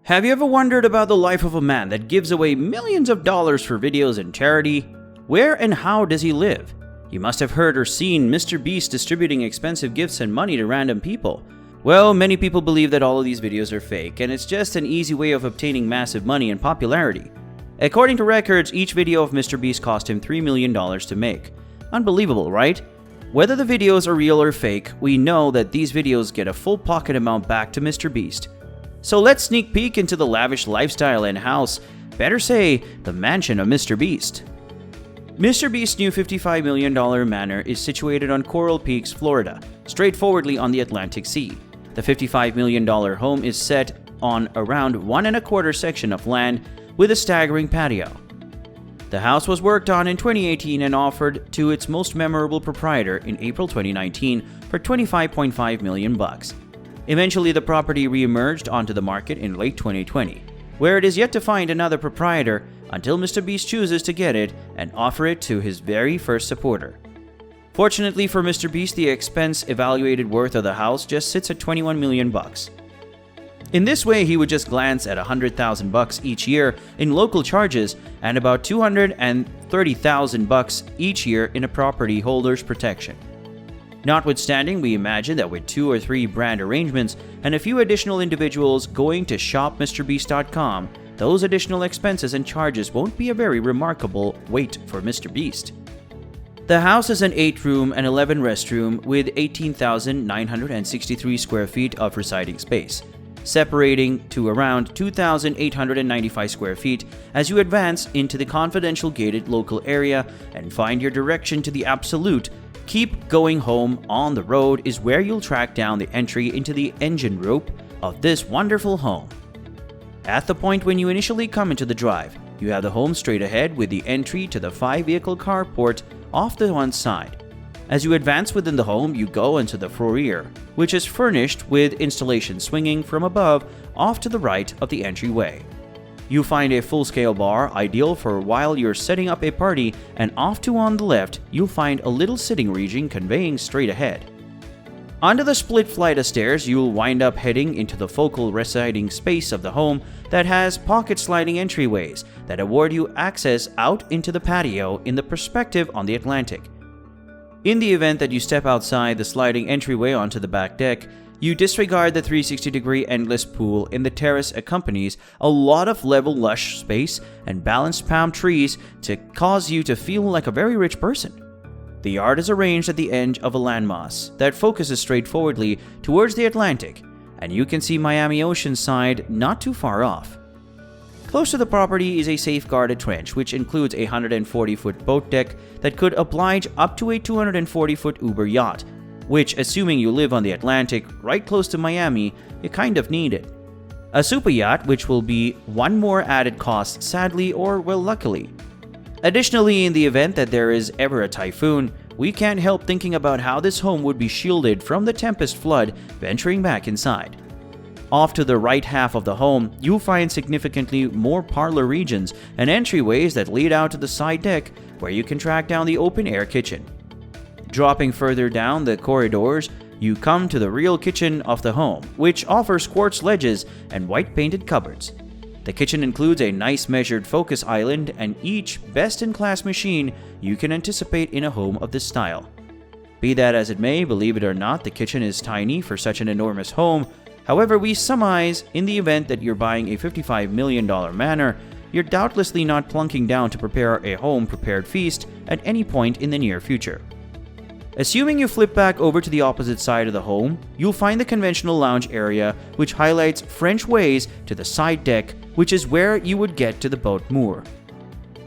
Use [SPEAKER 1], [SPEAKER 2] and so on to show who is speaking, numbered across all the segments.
[SPEAKER 1] Have you ever wondered about the life of a man that gives away millions of dollars for videos and charity? Where and how does he live? You must have heard or seen MrBeast distributing expensive gifts and money to random people. Well, many people believe that all of these videos are fake, and it's just an easy way of obtaining massive money and popularity. According to records, each video of MrBeast cost him $3 million to make. Unbelievable, right? Whether the videos are real or fake, we know that these videos get a full pocket amount back to MrBeast. So let's sneak peek into the lavish lifestyle and house, better say, the mansion of MrBeast. MrBeast's new $55 million manor is situated on Coral Peaks, Florida, straightforwardly on the Atlantic Sea. The $55 million home is set on around 1¼ section of land with a staggering patio. The house was worked on in 2018 and offered to its most memorable proprietor in April 2019 for $25.5 million. Eventually, the property reemerged onto the market in late 2020, where it is yet to find another proprietor until MrBeast chooses to get it and offer it to his very first supporter. Fortunately for MrBeast, the expense-evaluated worth of the house just sits at $21 million. In this way, he would just glance at $100,000 each year in local charges and about $230,000 each year in a property holder's protection. Notwithstanding, we imagine that with 2 or 3 brand arrangements and a few additional individuals going to shopmrbeast.com, those additional expenses and charges won't be a very remarkable wait for MrBeast. The house is an 8-room and 11 restroom with 18,963 square feet of residing space, separating to around 2,895 square feet as you advance into the confidential gated local area and find your direction to the absolute keep going home on the road is where you'll track down the entry into the engine room of this wonderful home. At the point when you initially come into the drive, you have the home straight ahead with the entry to the 5-vehicle carport off to one side. As you advance within the home, you go into the foyer, which is furnished with installation swinging from above off to the right of the entryway. You find a full-scale bar ideal for while you're setting up a party, and off to on the left, you'll find a little sitting region conveying straight ahead. Under the split flight of stairs, you'll wind up heading into the focal residing space of the home that has pocket sliding entryways that award you access out into the patio in the perspective on the Atlantic. In the event that you step outside the sliding entryway onto the back deck, you disregard the 360-degree endless pool in the terrace accompanies a lot of level lush space and balanced palm trees to cause you to feel like a very rich person. The yard is arranged at the end of a landmass that focuses straightforwardly towards the Atlantic, and you can see Miami Oceanside not too far off. Close to the property is a safeguarded trench, which includes a 140-foot boat deck that could oblige up to a 240-foot Uber yacht, which, assuming you live on the Atlantic right close to Miami, you kind of need it. A super yacht, which will be one more added cost, sadly or well luckily. Additionally, in the event that there is ever a typhoon, we can't help thinking about how this home would be shielded from the tempest flood venturing back inside. Off to the right half of the home, you'll find significantly more parlor regions and entryways that lead out to the side deck where you can track down the open-air kitchen. Dropping further down the corridors, you come to the real kitchen of the home, which offers quartz ledges and white-painted cupboards. The kitchen includes a nice measured focus island and each best-in-class machine you can anticipate in a home of this style. Be that as it may, believe it or not, the kitchen is tiny for such an enormous home. However, we surmise in the event that you're buying a $55 million manor, you're doubtlessly not plunking down to prepare a home-prepared feast at any point in the near future. Assuming you flip back over to the opposite side of the home, you'll find the conventional lounge area, which highlights French ways to the side deck, which is where you would get to the boat moor.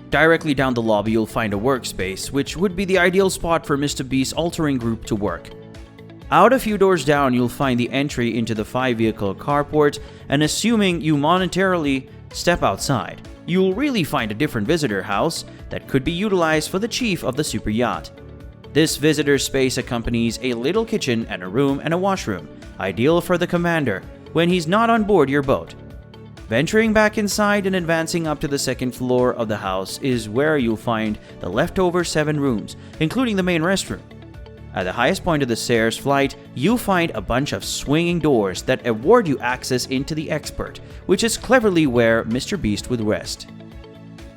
[SPEAKER 1] Directly down the lobby, you'll find a workspace, which would be the ideal spot for MrBeast's altering group to work. Out a few doors down, you'll find the entry into the 5-vehicle carport, and assuming you monetarily step outside, you'll really find a different visitor house that could be utilized for the chief of the super yacht. This visitor space accompanies a little kitchen and a room and a washroom, ideal for the commander when he's not on board your boat. Venturing back inside and advancing up to the second floor of the house is where you'll find the leftover 7 rooms, including the main restroom. At the highest point of the stairs flight, you'll find a bunch of swinging doors that award you access into the expert, which is cleverly where MrBeast would rest.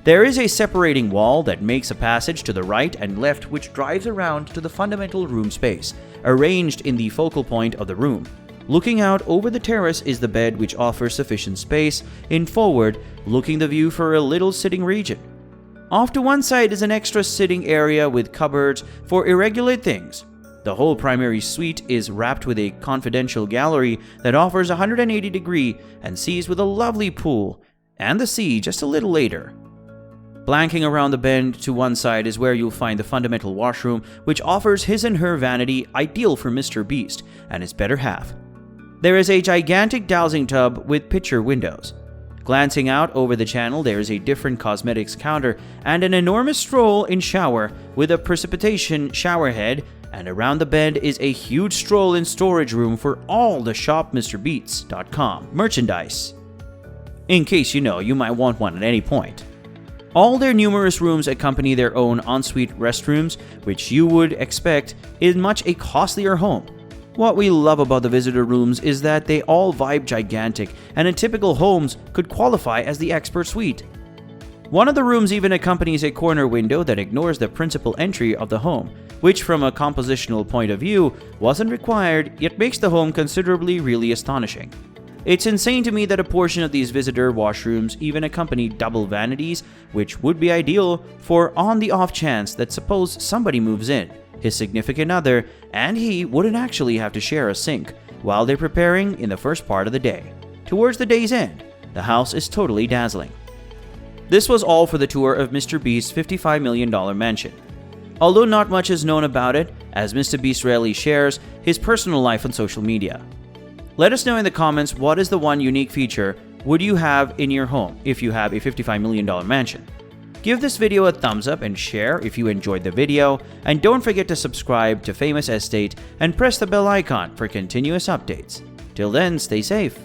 [SPEAKER 1] There is a separating wall that makes a passage to the right and left which drives around to the fundamental room space, arranged in the focal point of the room. Looking out over the terrace is the bed which offers sufficient space in forward, looking the view for a little sitting region. Off to one side is an extra sitting area with cupboards for irregular things. The whole primary suite is wrapped with a confidential gallery that offers 180-degree and sees with a lovely pool, and the sea just a little later. Flanking around the bend to one side is where you'll find the fundamental washroom, which offers his and her vanity ideal for MrBeast and his better half. There is a gigantic dowsing tub with picture windows. Glancing out over the channel, there is a different cosmetics counter and an enormous stroll-in shower with a precipitation shower head, and around the bend is a huge stroll-in storage room for all the shopmrbeast.com merchandise, in case you might want one at any point. All their numerous rooms accompany their own ensuite restrooms, which you would expect in much a costlier home. What we love about the visitor rooms is that they all vibe gigantic, and in typical homes could qualify as the expert suite. One of the rooms even accompanies a corner window that ignores the principal entry of the home, which from a compositional point of view wasn't required, yet makes the home considerably really astonishing. It's insane to me that a portion of these visitor washrooms even accompany double vanities, which would be ideal for on the off chance that suppose somebody moves in, his significant other, and he wouldn't actually have to share a sink while they're preparing in the first part of the day. Towards the day's end, the house is totally dazzling. This was all for the tour of MrBeast's $55 million mansion. Although not much is known about it, as MrBeast rarely shares his personal life on social media. Let us know in the comments what is the one unique feature would you have in your home if you have a $55 million mansion. Give this video a thumbs up and share if you enjoyed the video, and don't forget to subscribe to Famous Estate and press the bell icon for continuous updates. Till then, stay safe.